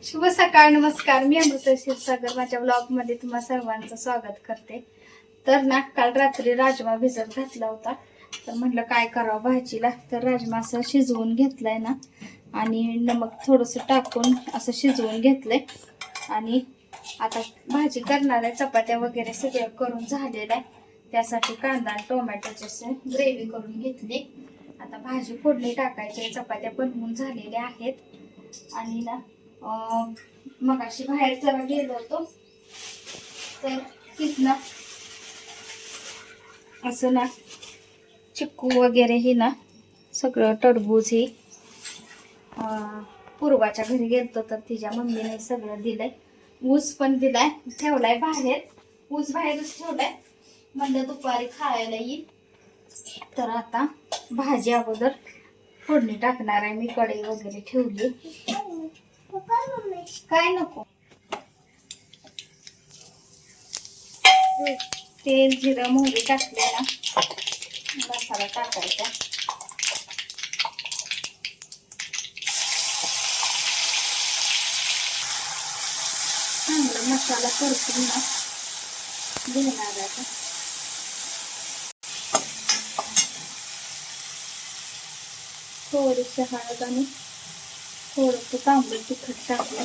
शुभ सकाळ, नमस्कार. मी अमृता क्षीरसागर माझ्या ब्लॉग मध्ये तुम्हा सर्वांचं स्वागत करते. तर ना काल रात्री राजमा भिजत घातला होता. तर म्हटलं काय करावं भाजीला. तर राजमा असं शिजवून घेतलाय ना आणि नमक थोडंसं टाकून असं शिजवून घेतलंय. आणि आता भाजी करणार आहे. चपात्या वगैरे सगळं करून झालेलं आहे. त्यासाठी कांदा आणि टोमॅटोची ग्रेव्ही करून घेतली. आता भाजी फोडणी टाकायची. चपात्या बनवून झालेल्या आहेत. आणि ना मग अशी बाहेर जरा गेलो होतो तर तिथनं असं ना चिक्कू वगैरे ही ना सगळं टरबूज ही पूर्वाच्या घरी गेलतो तर तिच्या मम्मीने सगळं दिलंय. ऊस पण दिलाय, ठेवलाय बाहेर. ऊस बाहेरच ठेवलाय, म्हणलं दुपारी खायला येईल. तर आता भाजी अगोदर फोडणी टाकणार आहे. मी कढई वगैरे ठेवली. काय नको, तेल जिरं मोहरी टाकले ना, मसाला टाकायचा. चांगला मसाला परतून ना घेणार आता. थोडीशी हळद आणि थोडंसं तांबडं तिखट टाकलं.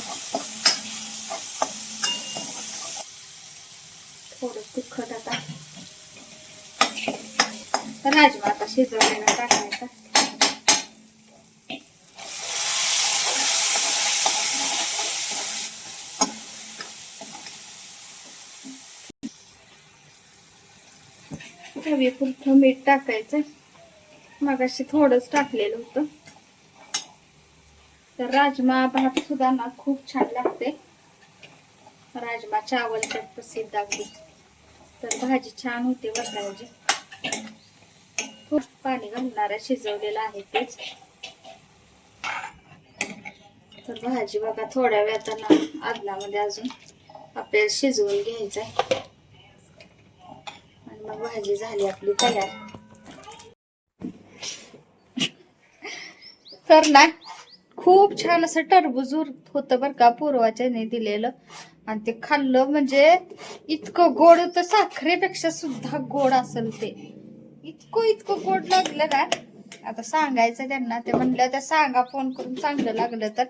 थोडं तिखट आता राजमा आता शिजवलेला टाकायचा. चवीपुरतं मीठ टाकायचं. मगाशी थोडंच टाकलेलं होतं. तर राजमा भात सुद्धा ना खूप छान लागते. राजमा चावल तर प्रसिद्ध अगदी. तर भाजी छान होते बसायची. खूप पाणी घालणार आहे, शिजवलेलं आहे तेच. तर भाजी बघा थोड्या वेळानं आदलामध्ये अजून आपल्याला शिजवून घ्यायचंय. आणि मग भाजी झाली आपली तयार. तर ना खूप छान असं टरबूज होतं बरं का, पूर्वाच्याने दिलेलं. आणि ते खाल्लं म्हणजे इतकं गोड होतं, साखरेपेक्षा सुद्धा गोड असेल ते. इतकं गोड लागलं ना. आता सांगायचं त्यांना, ते म्हणलं त्या सांगा फोन करून चांगलं लागलं तर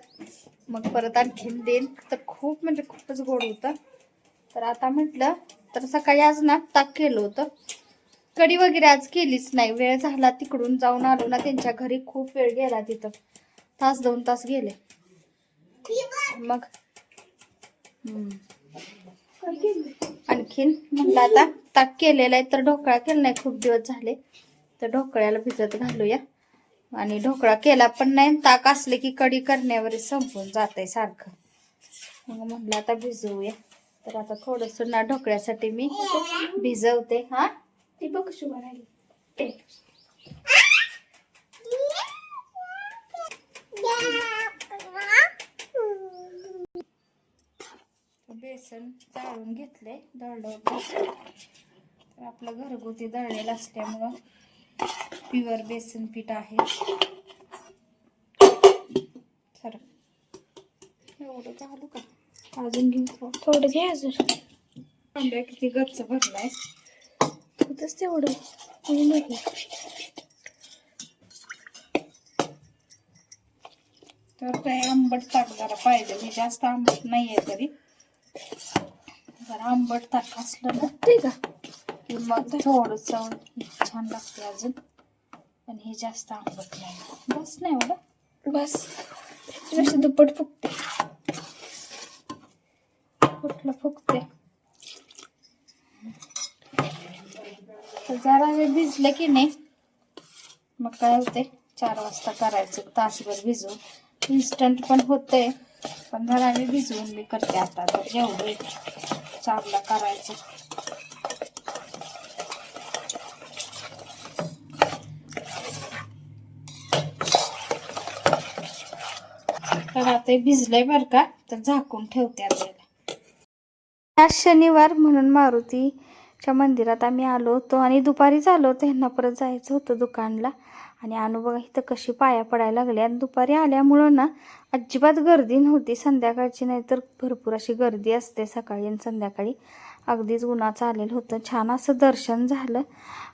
मग परत आणखीन देईन. तर खूप म्हणजे खूपच गोड होतं. तर आता म्हटलं, तर सकाळी आज ना ताक केलं होतं. कढी वगैरे आज केलीच नाही, वेळ झाला. तिकडून जाऊन आलो ना त्यांच्या घरी, खूप वेळ गेला तिथं, तास 2 तास गेले. मग आणखीन म्हटलं आता ताक केलेला आहे. तर ढोकळा केला नाही खूप दिवस झाले, तर ढोकळ्याला भिजत घालूया. आणि ढोकळा केला पण नाही, ताक असले की कढी करण्यावर संपून जात आहे सारखं. मग म्हटलं आता भिजवूया. तर आता थोडस ना ढोकळ्यासाठी मी भिजवते. हा ती बघ शुभा राहिली. बेसन चाळून घेतले, दळलं होतं. तर आपलं घरगुती दळलेलं असल्यामुळं प्युअर बेसन पीठ आहे. तर एवढं घालू का, अजून घेऊ थोडं घे. अजून आंब्या किती गच्च भरलाय, होतच तेवढं. तर ते आंबट ताक जरा पाहिजे. मी जास्त आंबट नाहीये तरी, जरा आंबट ताक असलं ना ते का की मग थोडस छान लागते अजून. पण हे जास्त आंबट नाही. बस नाही एवढं, बस जशी दुप्पट फुगते. कुठलं फुगते. जरा हे भिजलं की नाही मग काय होते, 4 वाजता करायचं तासभर भिजवून. इन्स्टंट पण होते, पण जरा मी भिजवून मी करते आता. तर जेवढे 4ला करायचं. तर आता भिजलंय बरं का, तर झाकून ठेवते आता. आज शनिवार म्हणून मारुतीच्या मंदिरात आम्ही आलो होतो आणि दुपारीच आलो होतो. ह्यांना परत जायचं होतं दुकानला. आणि आणू बघा इथं कशी पाया पडायला लागली. आणि दुपारी आल्यामुळं ना अजिबात गर्दी नव्हती. संध्याकाळची नाही तर भरपूर अशी गर्दी असते सकाळी आणि संध्याकाळी. अगदीच उन्हाचं आलेलं होतं. छान असं दर्शन झालं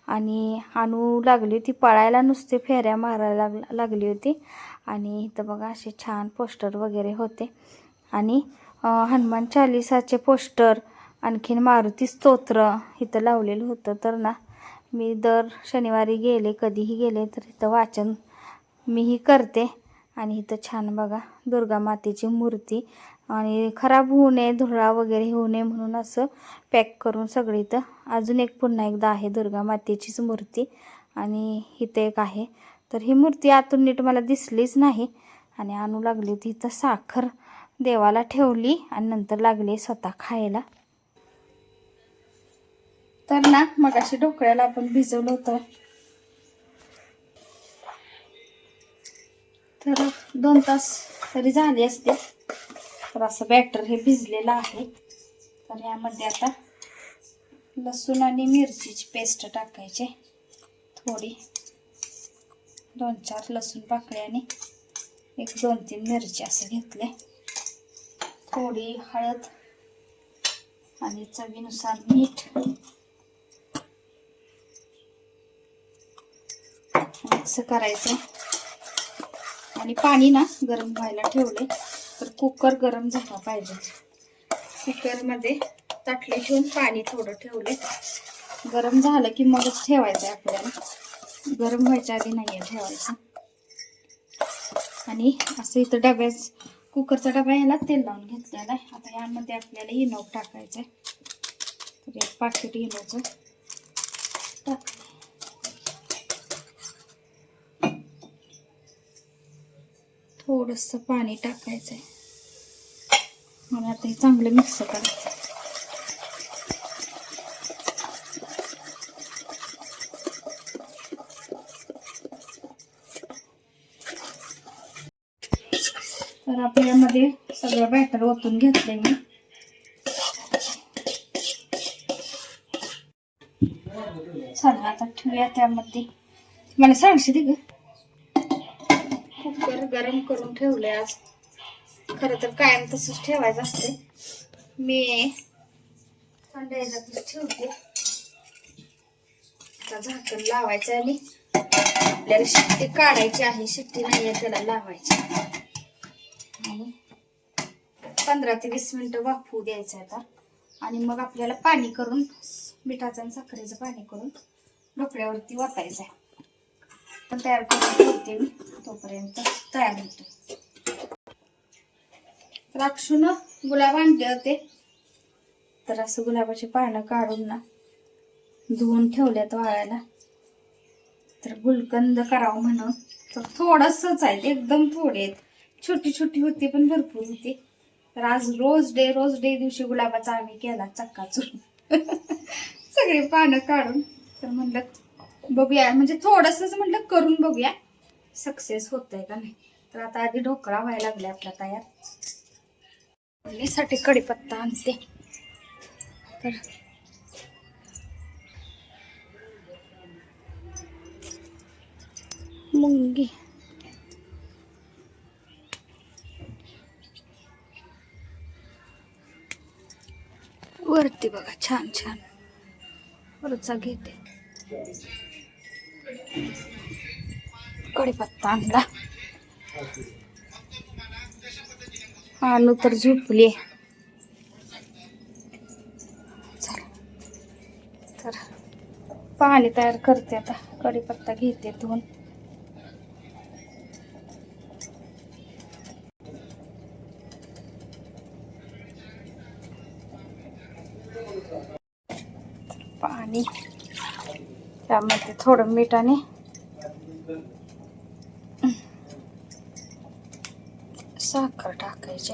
आणि आणू लागली होती पळायला, नुसते फेऱ्या मारायला लागली होती. आणि इथं बघा असे छान पोस्टर वगैरे होते आणि हनुमान चालिसाचे पोस्टर, आणखीन मारुती स्तोत्र इथं लावलेलं होतं. तर ना मी दर शनिवारी गेले, कधीही गेले तर इथं वाचन मीही करते. आणि इथं छान बघा दुर्गा मातेची मूर्ती, आणि खराब होऊ नये, धुळा वगैरे होऊ नये म्हणून असं पॅक करून सगळं इथं. अजून एक पुन्हा एकदा आहे दुर्गा मातेचीच मूर्ती आणि इथं एक आहे. तर ही मूर्ती आतून नीट मला दिसलीच नाही. आणि आणू लागली होती इथं साखर देवाला ठेवली आणि नंतर लागले स्वतः खायला. तर ना मग अशी ढोकळ्याला आपण भिजवलं होतं, तर 2 तास तरी झाले असते. तर असं बॅटर हे भिजलेलं आहे. तर यामध्ये आता लसूण आणि मिरचीची पेस्ट टाकायची थोडी, 2-4 लसूण पाकळ्या आणि 1-2-3 मिरची असं घेतले. थोडी हळद आणि चवीनुसार मीठ मिक्स करायचं. आणि पाणी ना गरम व्हायला ठेवले. तर कुकर गरम झाला पाहिजे. कुकरमध्ये ताटली ठेवून पाणी थोडं ठेवले. गरम झालं की मगच ठेवायचं आहे आपल्याला, गरम व्हायच्या आधी नाही आहे ठेवायचं. आणि असं इथं डब्याच कुकरचा डबा ह्याला तेल लावून घेतलेला आहे. आता यामध्ये आपल्याला इनो टाकायचं आहे. तर 1 पाकिट इनोचं टाकलं. थोडंसं पाणी टाकायचं आहे आणि आता हे चांगलं मिक्स करायचं. तर आपल्यामध्ये सगळं बॅटर ओतून घेतलंय मी. चला आता ठेवूया त्यामध्ये. मला सांगशी दे ग. कुकर गरम करून ठेवले आज. खरं तर कायम तसंच ठेवायचं असते. मी थंड ह्याच्यातच ठेवते. आता झाकण लावायचं आणि आपल्याला शिट्टी काढायची आहे. शिट्टी नाही आहे त्याला लावायची आणि 15 ते 20 मिनिटं वाफवू द्यायचं आता. आणि मग आपल्याला पाणी करून, मिठाचं आणि साखरेचं पाणी करून ढोकळ्यावरती वाटायचं आहे. पण तयार करून ठेवते मी, तोपर्यंत तयार होते. तर अक्षून गुलाब आणले होते. तर असं गुलाबाची पानं काढून ना धुवून ठेवल्यात वाळायला. तर गुलकंद करावं म्हणून. तर थोडंसंच आहेत, एकदम थोडे आहेत. छोटी छोटी होती पण भरपूर होती. तर आज रोज डे दिवशी गुलाबाचा आम्ही केला चक्काचूर सगळी पानं काढून. तर म्हणलं बघूया, म्हणजे थोडंसंच म्हणलं करून बघूया सक्सेस होतंय का नाही. तर आता आधी ढोकळा व्हायला लागला आपला तयार. साठी कढीपत्ता आणते. तर मुंगी वरती बघा छान छान वरचा घेते. कढीपत्ता आणला. आणू तर झोपली. चला तर पाणी तयार करते आता. कढीपत्ता घेते धुवून. पाणी, त्यामध्ये थोडं मीठ आणि साखर टाकायचे.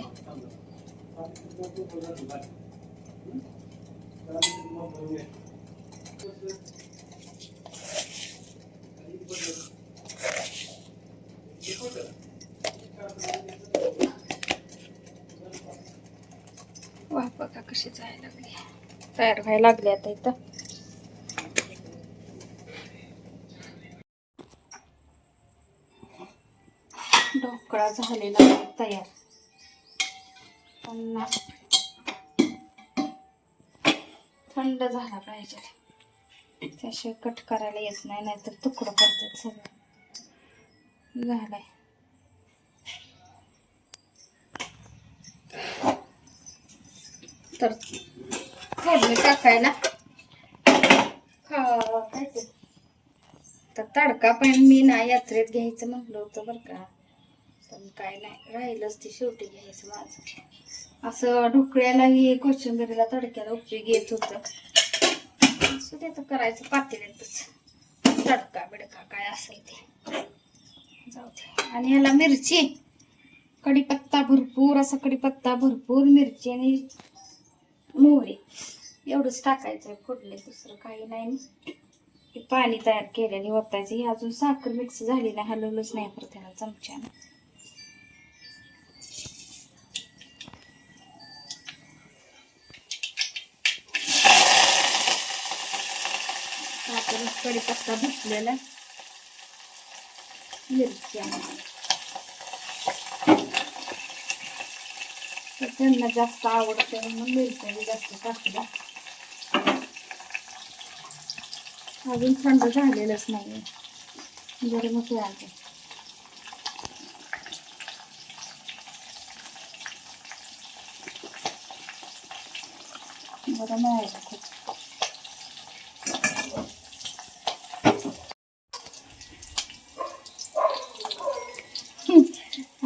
वा बघा कशी जायला लागली, तयार व्हायला लागले आता इथं. ढोकळा झालेला आहे तयार. पण थंड झाला पाहिजे, त्याशिवाय कट करायला येत नाही, नाहीतर तुकडं पडतात सगळं. झालाय. तर फोडणी टाकायला काय ते तर तडका पण मी ना यात्रेत घ्यायचं म्हटलं होतं बरं का, पण काय नाही, राहिलंच ते शेवटी घ्यायचं माझं. असं ढोकळ्यालाही कोशिंबीरीला तडक्याला उपयोग येत होतं. असं ते तर करायचं पातेल्यातच, तडका बिडका काय असेल ते जाऊ दे. आणि ह्याला मिरची, कढीपत्ता भरपूर, असा कढीपत्ता भरपूर, मिरची आणि मोहरी एवढंच टाकायचंय फोडले, दुसरं काही नाही. हे पाणी तयार केलेले ओतायचं. ही अजून साखर मिक्स झाली नाही, हलवलंच नाही परत त्याला चमच्यानं. साखर, कढीपत्ता धुतलेला, मिरची तर त्यांना जास्त आवडते म्हणून मिरची जास्त टाकल्या. अजून थंड झालेलंच नाही, गरमच राहते. गरम आहे खूप.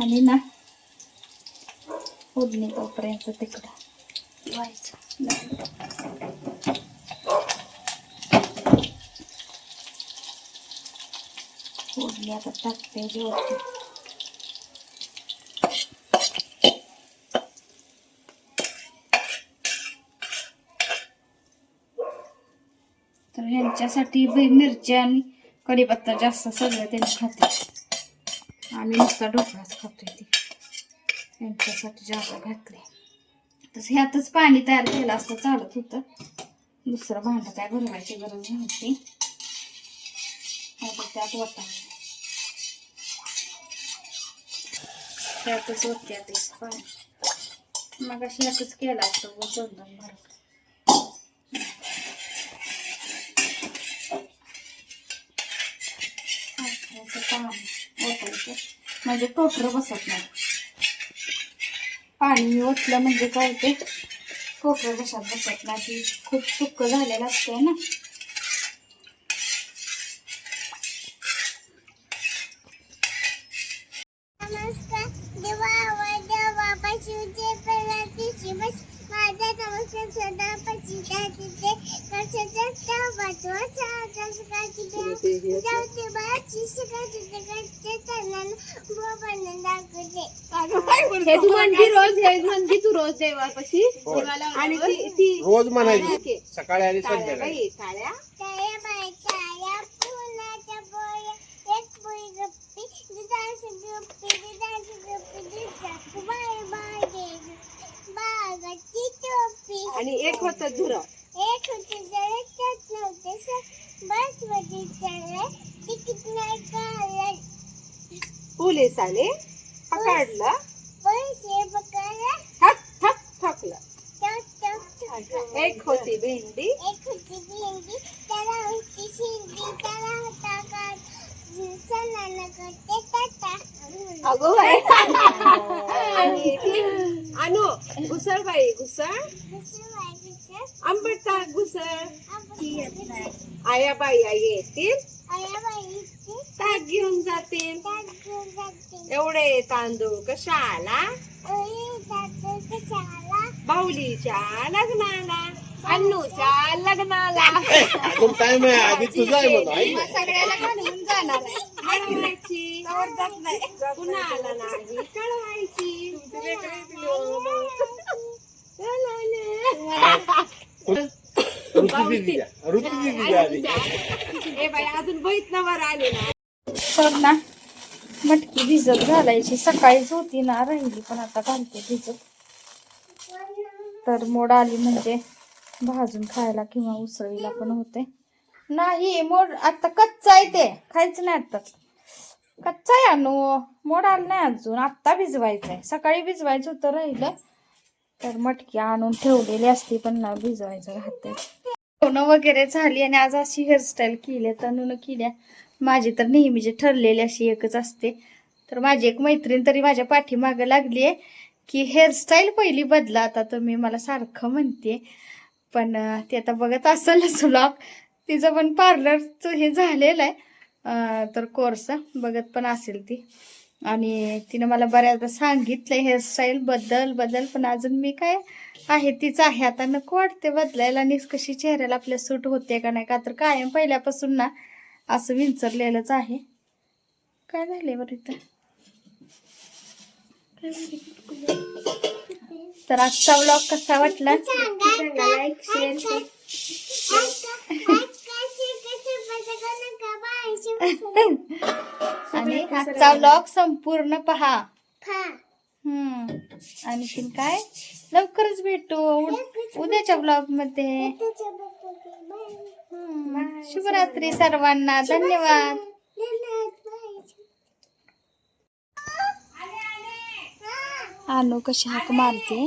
आणि ना फोडणी तोपर्यंत तिकडं व्हायचं. फोडणी आता टाकते जेवढी. तर ह्यांच्यासाठी मिरची आणि कढीपत्ता जास्त सगळं त्यांनी खाते. आम्ही नुसता ढोकळाच खातोय, ते यांच्यासाठी जास्त घातले. तसं ह्यातच पाणी तयार केलं असतं चालत होतं, दुसरं भांडं काय भरवायची गरज नव्हती. आता त्यात वाटायला त्यातच होत्या तेच पाणी, मग अशी ह्यातच केलं असतं व 2-2 भरत. ओतायचं म्हणजे टोटर बसत नाही. पाणी ओतलं म्हणजे काय ते टोटर बसत नाही, खूप सुक्क झालेलं असतंय ना. नमस्कार देवापाशी माझा नमस्कार सदापाशी तू रोज देवापाशी आणि ती रोज म्हणायची सकाळी आणि संध्याकाळी. काळ्या काळ्या बायच्या फुलाच्या बोया एक पोळी गप्पी दुधाची गप्पी बाय बाय बागाची टोपी. आणि एक होतं झुर. एक होते जळत नव्हते बस मध्ये चढले तिकीट नाही काढलं. पोलिसाने पकडलं, पैसे पकडले थक थक थकलं. टक एक होती भेंडी. एक होती भेंडी त्याला होती शिंदी त्याला होता का सणाला करते टाटा. अगो बाई. आणि ती अनु घुसळबाई घुसळ आंबट घुसळ. आयाबाई येतील ताक घेऊन जातील. एवढे तांदूळ कशाला बाहुलीच्या लग्नाला अन्नूच्या लग्नाला. अजून टाइम आहे, आधी तुझा आहे म्हणून आई. सगळ्याला घालून जाणार आहे. कळवायची कुणाला नाही कळवायची. ऋतू आधी. ए बाई अजून बहीत नवर आले ना. तर ना मटकी भिजत घालायची, सकाळीच होती ना राहिली, पण आता घालते भिजत. तर मोड आली म्हणजे भाजून खायला किंवा उसळीला पण होते. नाही मोड आता कच्चा आहे, ते खायचं नाही आताच. कच्चा आहे अनु, मोड आलं नाही अजून, आत्ता भिजवायचंय. सकाळी भिजवायचं होतं राहिलं तर मटकी आणून ठेवलेली असती पण ना भिजवायचं राहते. जेवणं वगैरे झाली आणि आज अशी हेअरस्टाईल केली तनून केल्या. माझी तर नेहमीची ठरलेली अशी एकच असते. तर माझी एक मैत्रीण तरी माझ्या पाठीमागं लागली आहे की हेअरस्टाईल पहिली बदला. आता तुम्ही मला सारखं म्हणते पण ती आता बघत असेलच व्लॉग. तिचं पण पार्लरचं हे झालेलं आहे तर कोर्स बघत पण असेल ती. आणि तिनं मला बऱ्याचदा सांगितलंय हेअरस्टाईल बदल पण अजून मी काय आहे तीच आहे. आता नको वाटते बदलायला आणि कशी चेहऱ्याला आपल्या सूट होते का नाही. का तर कायम पहिल्यापासून ना असं विंचरलेलंच आहे. काय झालंय बरं इथं. तर आजचा व्लॉग कसा वाटला सांगा. लाईक शेअर आणि आजचा व्लॉग संपूर्ण पहा. आणखीन काय लवकरच भेटू उद्याच्या व्लॉग मध्ये. शुभरात्री सर्वांना. धन्यवाद. अनु कशी हाक मारते.